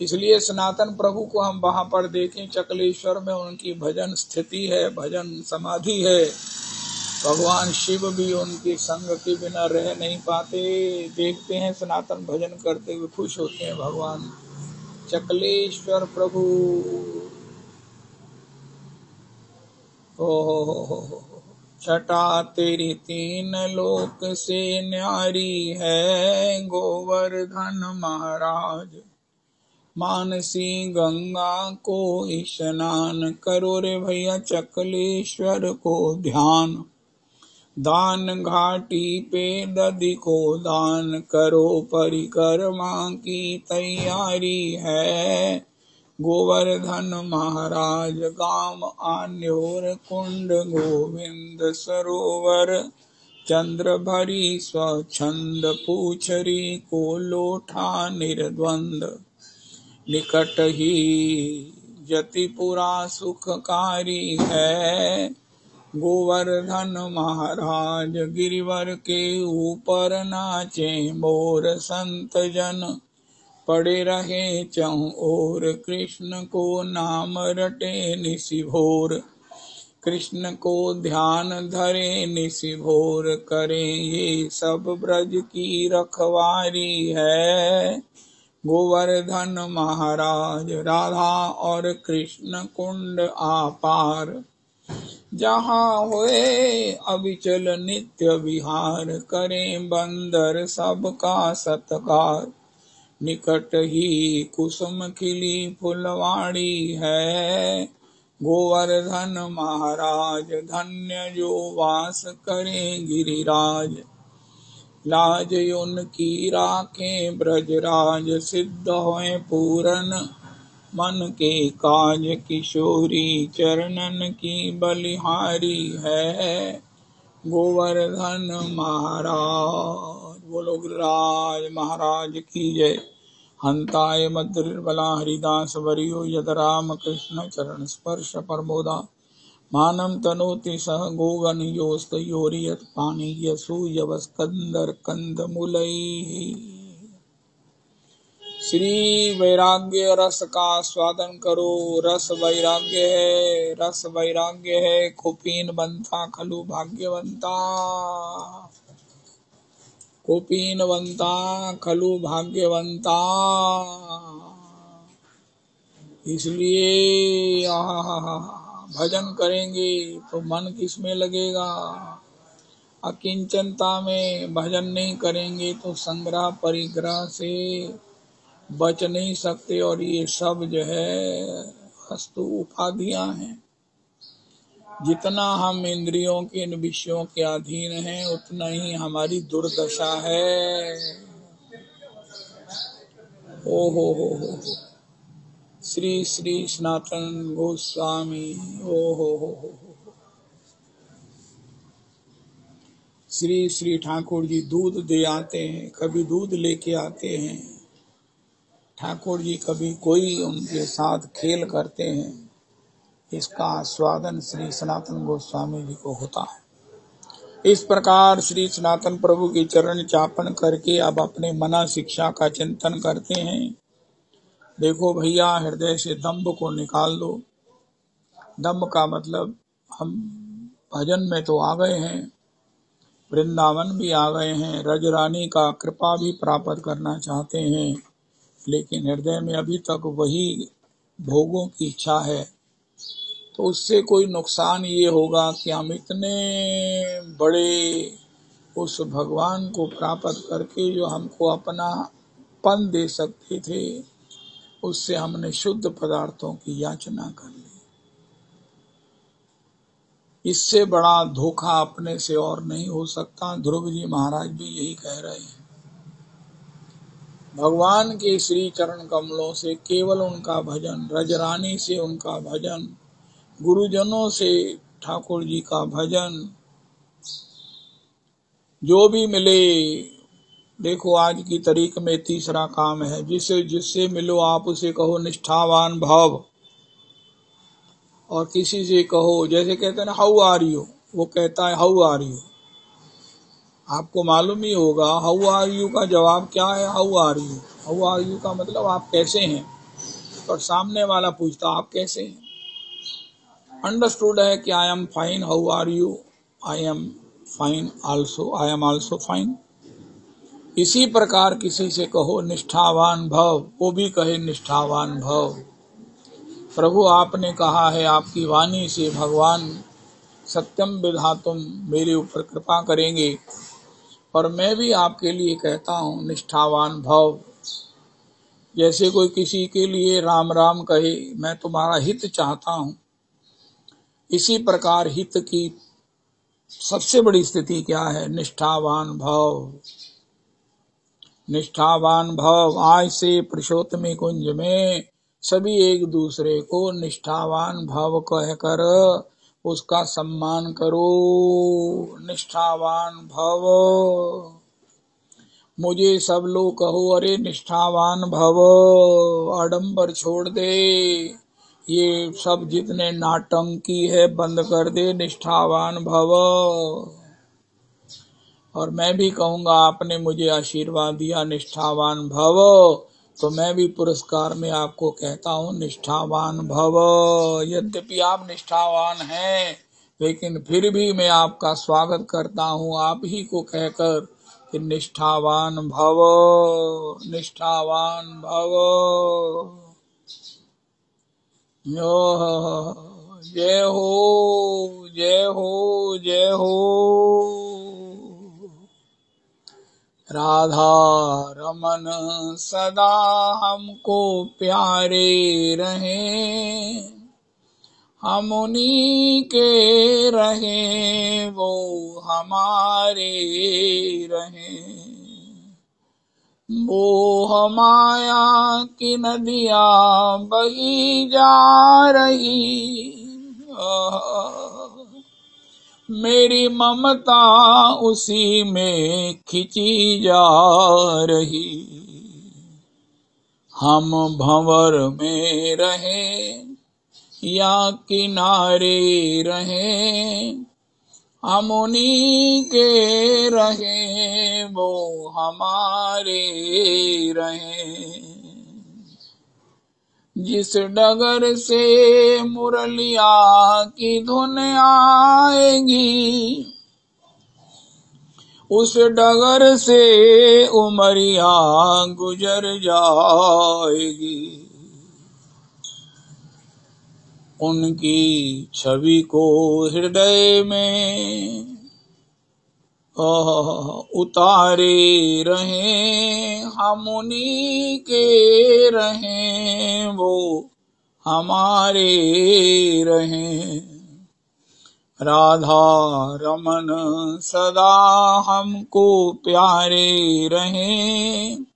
इसलिए सनातन प्रभु को हम वहां पर देखें, चकलेश्वर में उनकी भजन स्थिति है, भजन समाधि है। भगवान शिव भी उनके संग के बिना रह नहीं पाते। देखते हैं सनातन भजन करते हुए खुश होते हैं भगवान चकलेश्वर प्रभु। हो छटा तेरी तीन लोक से न्यारी है, गोवर्धन महाराज। मानसी गंगा को स्नान करो रे भैया, चकलेश्वर को ध्यान। दान घाटी पे दधि को दान करो, परिक्रमा की तैयारी है। गोवर्धन महाराज गाम आन्योर कुंड, गोविंद सरोवर चंद्र भरी स्वच्छंद। पूछरी को लोठा निर्द्वंद, निकट ही जतिपुरा सुखकारी है। गोवर्धन महाराज गिरिवर के ऊपर नाचे मोर, संत जन पड़े रहे चहुं ओर। कृष्ण को नाम रटे निशि भोर, कृष्ण को ध्यान धरे निशि भोर। करें ये सब ब्रज की रखवारी है। गोवर्धन महाराज राधा और कृष्ण कुंड आपार, जहाँ होए अविचल नित्य विहार। करें बंदर सबका सत्कार, निकट ही कुसुम खिली फुलवाड़ी है। गोवर्धन महाराज धन्य जो वास करें गिरिराज, लाज उनकी राखें ब्रजराज। सिद्ध होए पूरन मन के काज, किशोरी चरणन की बलिहारी है। गोवर्धन महाराज बोलो, गिरिराज महाराज की जय। हंताय मद्रिर्बला हरिदास वरियो, यद राम कृष्ण चरण स्पर्श परमोदा। मानम तनोति सह गोगन योस्तयोरियत पानी, यसूयवस्कंदर कंदमूलैः। श्री वैराग्य रस का स्वादन करो, रस वैराग्य है, रस वैराग्य है। कुपीन बनता खलु भाग्यवंता, कुपीनवंता खलु भाग्यवंता। इसलिए भजन करेंगे तो मन किसमें लगेगा। अकिंचनता में भजन नहीं करेंगे तो संग्रह परिग्रह से बच नहीं सकते। और ये सब जो है वस्तु उपाधियां हैं। जितना हम इंद्रियों के इन विषयों के अधीन हैं, उतना ही हमारी दुर्दशा है। ओ हो श्री श्री सनातन गोस्वामी। ओ हो श्री श्री ठाकुर जी दूध दे आते हैं, कभी दूध लेके आते हैं ठाकुर जी, कभी कोई उनके साथ खेल करते हैं। इसका आस्वादन श्री सनातन गोस्वामी जी को होता है। इस प्रकार श्री सनातन प्रभु की चरण चापन करके अब अपने मना शिक्षा का चिंतन करते हैं। देखो भैया, हृदय से दंभ को निकाल दो। दंभ का मतलब हम भजन में तो आ गए हैं, वृंदावन भी आ गए हैं, रजरानी का कृपा भी प्राप्त करना चाहते हैं, लेकिन हृदय में अभी तक वही भोगों की इच्छा है, तो उससे कोई नुकसान ये होगा कि हम इतने बड़े उस भगवान को प्राप्त करके जो हमको अपना पन दे सकते थे, उससे हमने शुद्ध पदार्थों की याचना कर ली। इससे बड़ा धोखा अपने से और नहीं हो सकता। ध्रुव जी महाराज भी यही कह रहे हैं। भगवान के श्री चरण कमलों से केवल उनका भजन, रजरानी से उनका भजन, गुरुजनों से ठाकुर जी का भजन, जो भी मिले। देखो आज की तारीख में तीसरा काम है, जिससे मिलो आप उसे कहो निष्ठावान भाव। और किसी से कहो, जैसे कहते हैं ना हाउ आर यू, वो कहता है हाउ आर यू। आपको मालूम ही होगा हाउ आर यू का जवाब क्या है। How are you, how are you का मतलब आप कैसे हैं, और सामने वाला पूछता आप कैसे हैं। अंडरस्टूड है कि I am fine, how are you, I am fine also, I am also fine. इसी प्रकार किसी से कहो निष्ठावान भव, वो भी कहे निष्ठावान भव। प्रभु आपने कहा है, आपकी वाणी से भगवान सत्यम विधातुम, मेरे ऊपर कृपा करेंगे, और मैं भी आपके लिए कहता हूँ निष्ठावान भव। जैसे कोई किसी के लिए राम राम कहे, मैं तुम्हारा हित चाहता हूँ, इसी प्रकार हित की सबसे बड़ी स्थिति क्या है, निष्ठावान भव। निष्ठावान भव। आज से पुरुषोत्तम कुंज में सभी एक दूसरे को निष्ठावान भव कहकर उसका सम्मान करो। निष्ठावान भव। मुझे सब लोग कहो अरे निष्ठावान भव, आडंबर छोड़ दे, ये सब जितने नाटंकी है बंद कर दे, निष्ठावान भव। और मैं भी कहूँगा आपने मुझे आशीर्वाद दिया निष्ठावान भव, तो मैं भी पुरस्कार में आपको कहता हूँ निष्ठावान भव। यद्यपि आप निष्ठावान हैं, लेकिन फिर भी मैं आपका स्वागत करता हूँ आप ही को कहकर कि निष्ठावान भव, निष्ठावान भव। जय हो, जय हो, जय हो। राधा रमन सदा हमको प्यारे रहें, हम उन्हीं के रहें, वो हमारे रहें। मोह माया की नदियाँ बही जा रही, मेरी ममता उसी में खिंची जा रही। हम भंवर में रहें या किनारे रहें, हम उन्हीं के रहें, वो हमारे रहें। जिस डगर से मुरलिया की धुन आएगी, उस डगर से उमरिया गुजर जाएगी। उनकी छवि को हृदय में उतारे रहें, हम उन्हीं के रहें, वो हमारे रहें। राधा रमन सदा हमको प्यारे रहें,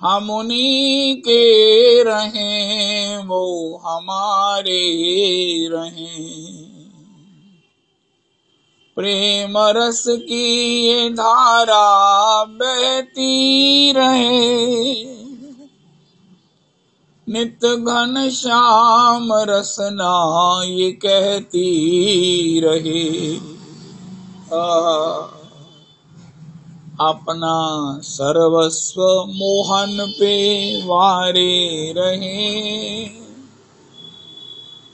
हम उन्हीं के रहें, वो हमारे रहें। प्रेम रस की ये धारा बहती रहे, नित घन श्याम रसना ये कहती रहे। अपना सर्वस्व मोहन पे वारे रहे,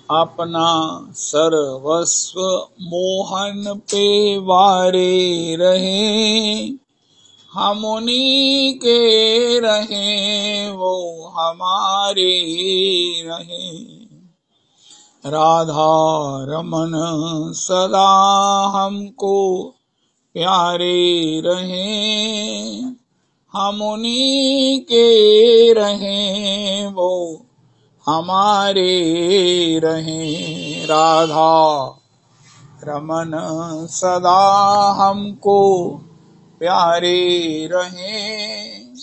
अपना सर्वस्व मोहन पे वारे रहे, हम उन्हीं के रहें वो हमारे रहें। राधा रमन सदा हमको प्यारे रहें, हम उन्हीं के रहें वो हमारे रहें। राधा रमन सदा हमको प्यारे रहें,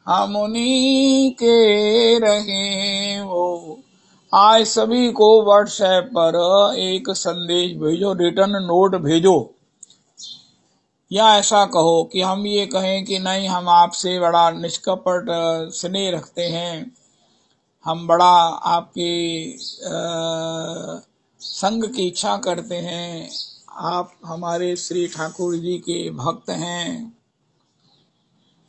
हम उन्हीं के रहें वो। आज सभी को व्हाट्सएप पर एक संदेश भेजो, रिटर्न नोट भेजो, या ऐसा कहो कि हम ये कहें कि नहीं, हम आपसे बड़ा निष्कपट स्नेह रखते हैं, हम बड़ा आपके संग की इच्छा करते हैं, आप हमारे श्री ठाकुर जी के भक्त हैं,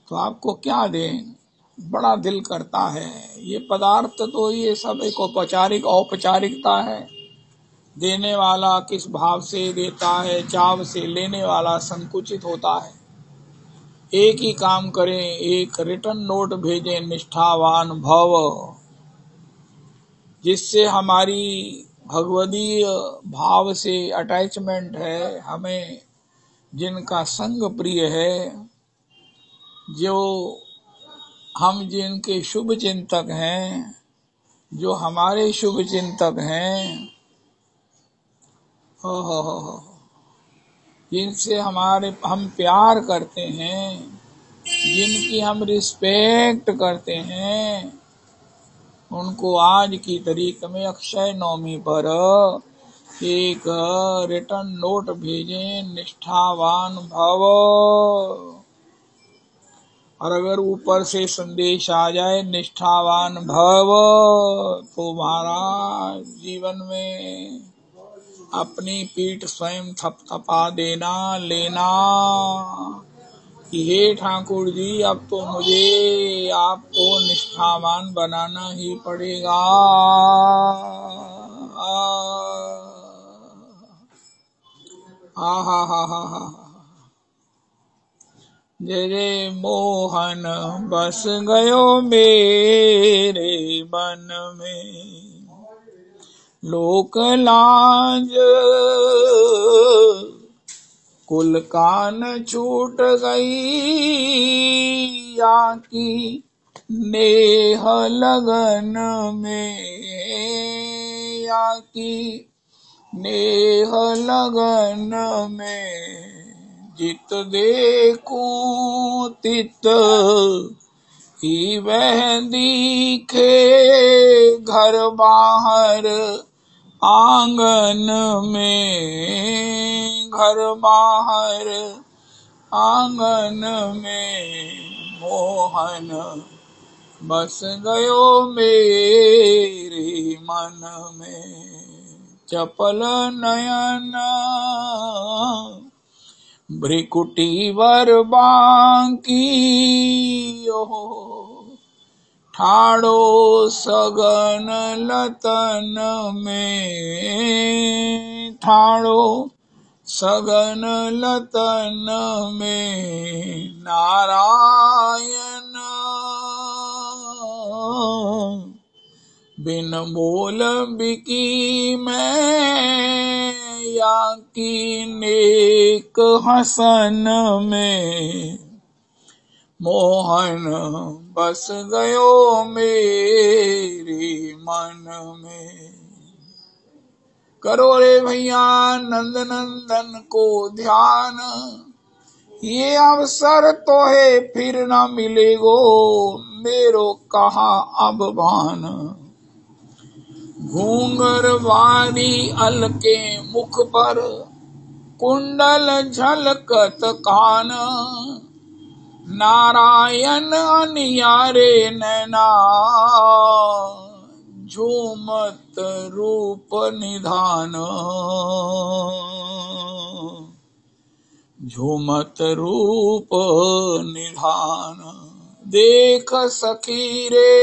तो आपको क्या दें, बड़ा दिल करता है। ये पदार्थ तो ये सब एक औपचारिकता है। देने वाला किस भाव से देता है, चाव से लेने वाला संकुचित होता है। एक ही काम करें, एक रिटर्न नोट भेजें, निष्ठावान भव, जिससे हमारी भगवदीय भाव से अटैचमेंट है, हमें जिनका संग प्रिय है, जो हम जिनके शुभ चिंतक हैं, जो हमारे शुभ चिंतक हैं, जिनसे हम प्यार करते हैं, जिनकी हम रिस्पेक्ट करते हैं, उनको आज की तारीख में अक्षय नवमी पर एक रिटर्न नोट भेजें, निष्ठावान भव। और अगर ऊपर से संदेश आ जाए निष्ठावान भव, तो महाराज जीवन में अपनी पीठ स्वयं थपथपा देना, लेना कि हे ठाकुर जी, अब तो मुझे आपको निष्ठावान बनाना ही पड़ेगा। हा। जय जय मोहन बस गयो मेरे मन में, लोक लाज कुल कान छूट गई, या की नेह लगन में, या की नेह लगन में। जित देखूं तित ही वह दिखे, घर बाहर आंगन में, घर बाहर आंगन में। मोहन बस गयो मेरे मन में, चपल नयन भ्रिकुटी वर बांकी, ठाड़ो सगन लतन में, ठाड़ो सगन लतन में। नारायण बिन मोल बिकी मैं, या की नेक हसन में। मोहन बस गयो मेरे मन में। करो रे भैया नंद नंदन को ध्यान, ये अवसर तो है फिर न मिलेगो, मेरो कहा अब भान। घूंगर वाली अलके मुख पर, कुंडल झलकत कान। नारायण अनियारे नैना, झूमत रूप निधान। झूमत रूप निधान। देख सखी रे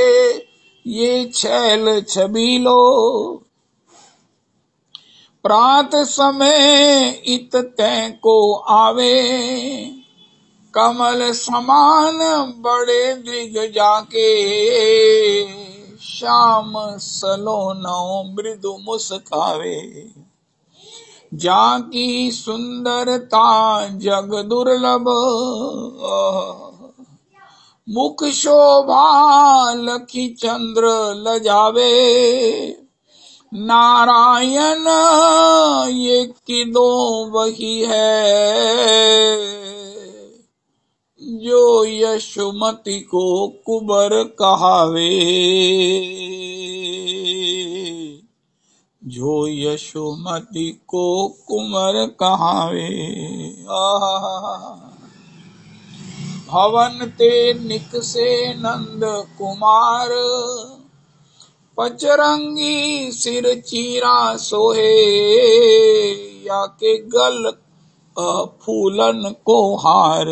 ये छैल छबीलो, प्रात समय इत तैं को आवे। कमल समान बड़े दिग्गजा के, श्याम सलोनो मृदु मुस्कावे। जाकी सुंदरता जग दुर्लभ, मुख शोभा लखी चंद्र लजावे। नारायण ये कि दो वही है, जो यशोमति को कुबर कहावे। जो यशोमति को कुंवर कहावे। भवन ते निकसे नंद कुमार, पचरंगी सिर चीरा सोहे। या के गल फूलन को हार,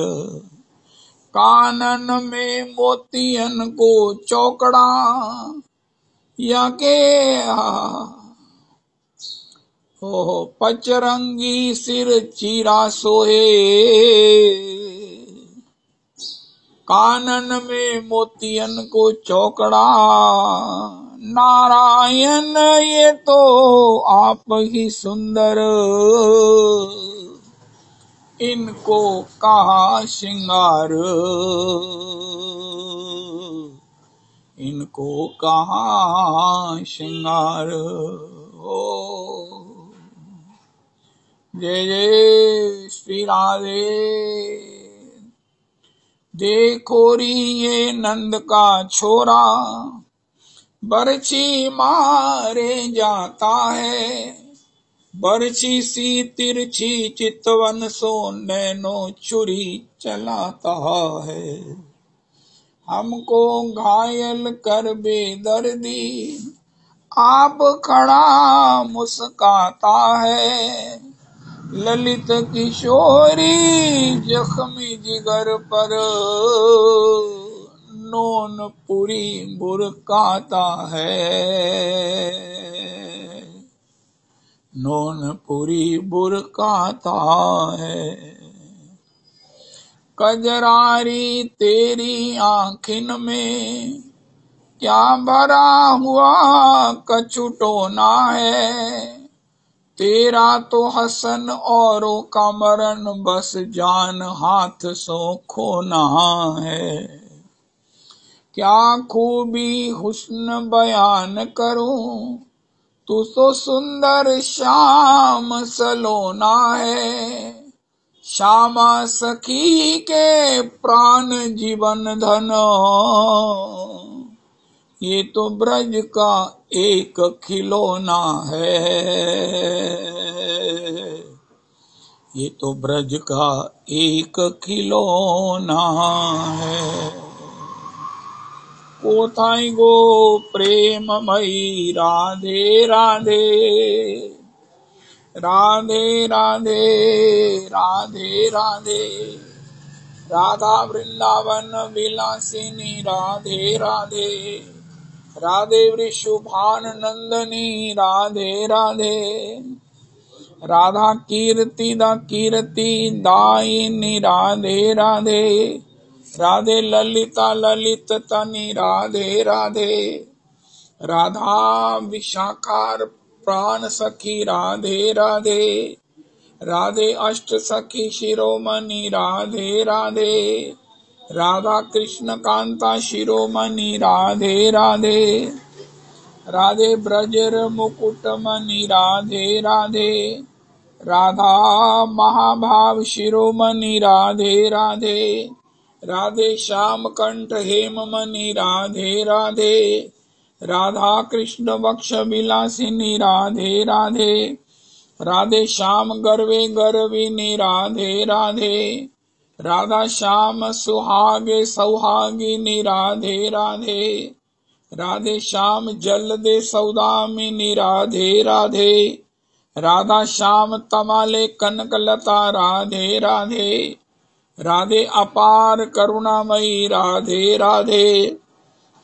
कानन में मोतियन को चौकड़ा। या के पचरंगी सिर चीरा सोहे, कानन में मोतियन को चौकड़ा। नारायण ये तो आप ही सुंदर, इनको कहा श्रृंगार। इनको कहा श्रृंगार। जय जय श्री राधे। देखो री ये नंद का छोरा, बरछी मारे जाता है। बरछी सी तिरछी चितवन सो, नैनो छुरी चलाता है। हमको घायल कर बेदर्दी, आप खड़ा मुस्काता है। ललित किशोरी जख्मी जिगर पर, नोन पुरी बुरकाता है। नोन पुरी बुरकाता है। कजरारी तेरी आँखिन में, क्या भरा हुआ कछुटोना है। तेरा तो हसन औरों का मरण, बस जान हाथ सो खोना है। क्या खूबी हुस्न बयान करूं, तू तो सुंदर श्याम सलोना है। श्यामा सखी के प्राण जीवन धन, ये तो ब्रज का एक खिलौना है। ये तो ब्रज का एक खिलौना है। कोथाई गो प्रेममयी राधे राधे। राधे राधे राधे राधे। राधा वृंदावन विलासिनी राधे राधे। राधे वृषभान नंदनी राधे राधे। राधा कीर्ति दा कीर्ति दायिनी राधे राधे। राधे ललिता ललित तनी राधे राधे। राधा विशाखार प्राण सखी राधे राधे। राधे अष्ट सखी शिरोमणि राधे राधे। राधा कृष्ण कांता शिरोमणि राधे राधे। राधे ब्रजर मुकुटमणि राधे राधे। राधा महाभाव शिरोमणि राधे राधे। राधे श्याम कंठ हेममणि राधे राधे। राधा कृष्ण वक्ष विलासिनी राधे राधे। राधे श्याम गर्वे गर्विनी राधे राधे। राधा श्याम सुहागे सौहागिनी राधे राधे। राधे श्याम जल दे सौदामिनी राधे राधे। राधा श्याम तमाले कनकलता राधे राधे। राधे अपार करुणामयी राधे राधे।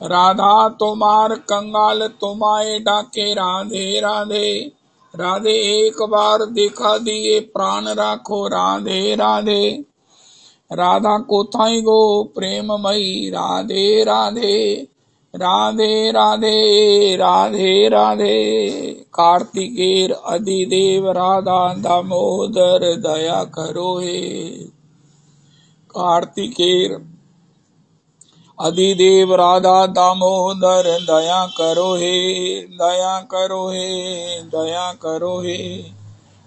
राधा तुम्हार कंगाल तुम्हारे डाके राधे राधे। राधे एक बार दिखा दिए प्राण राखो राधे राधे। राधा को थाई गो प्रेममयी राधे राधे राधे राधे राधे राधे। कार्तिकेर अधिदेव राधा दामोदर दया करो हे। कार्तिकेर अधिदेव राधा दामोदर दया करो हे, दया करो हे, दया करो हे।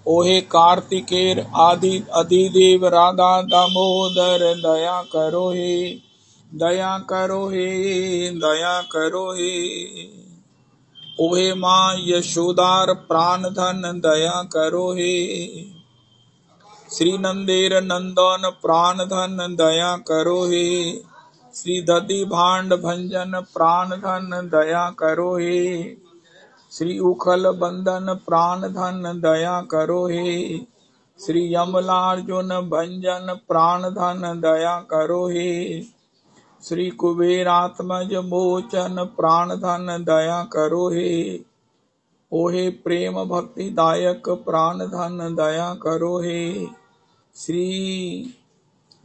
ओहे कार्तिकेर आदि अधिदेव राधा दामोदर दया करो हे, दया करो हे, दया करो हे। ओहे माँ यशोदार प्राण धन दया करो हे। श्री नंदेर नंदन प्राण धन दया करो हे। श्री दधि भांड भंजन प्राण धन दया करो हे। श्री उखल बंदन प्राण धन दया करो हे। श्री यमलार्जुन भंजन प्राण धन दया करो हे। श्री कुबेरात्मज मोचन प्राण धन दया करो हे। ओहे प्रेम भक्ति दायक प्राण धन दया करो हे। श्री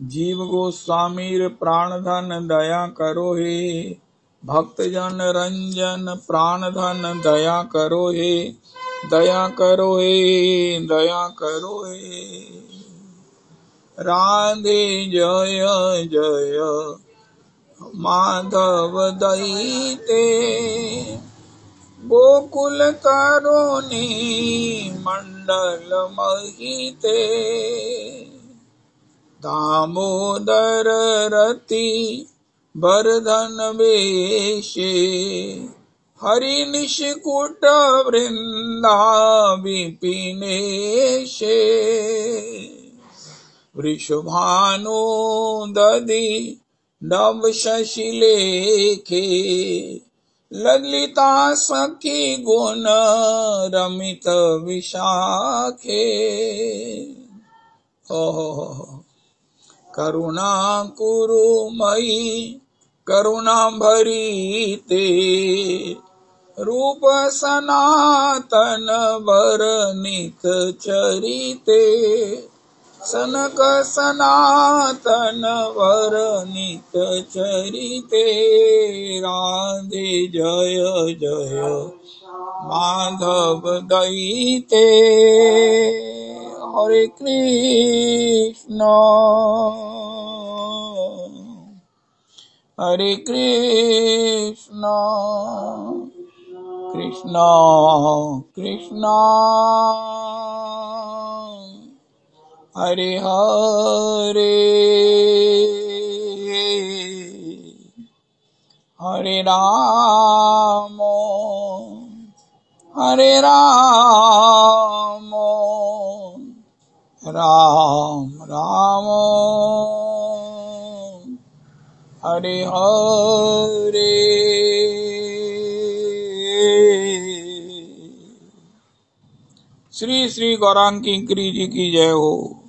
जीव गोस्वामीर प्राण धन दया करो हे। भक्त जन रंजन प्राण धन दया करो हे, दया करो हे, दया करो हे। राधे जय जय माधव दयिते गोकुल तरुणी मंडल महिते। दामोदर रति बरधन वेशे हरि निशिकुट वृंदा विपिनेशे। वृषभानु दधि नव शशिलेखे ललिता सखी गुण रमित विशाखे। करुणा कुरु मयि करुणा भरीते रूप सनातन वर्णित चरिते। सनक सनातन वर्णित चरिते। राधे जय जय माधव दयिते। हरे कृष्ण हरे कृष्ण कृष्ण कृष्ण हरे हरे हरे राम हरे राम राम राम हरे हरे। श्री श्री गौरांग किंकरी जी की जय हो।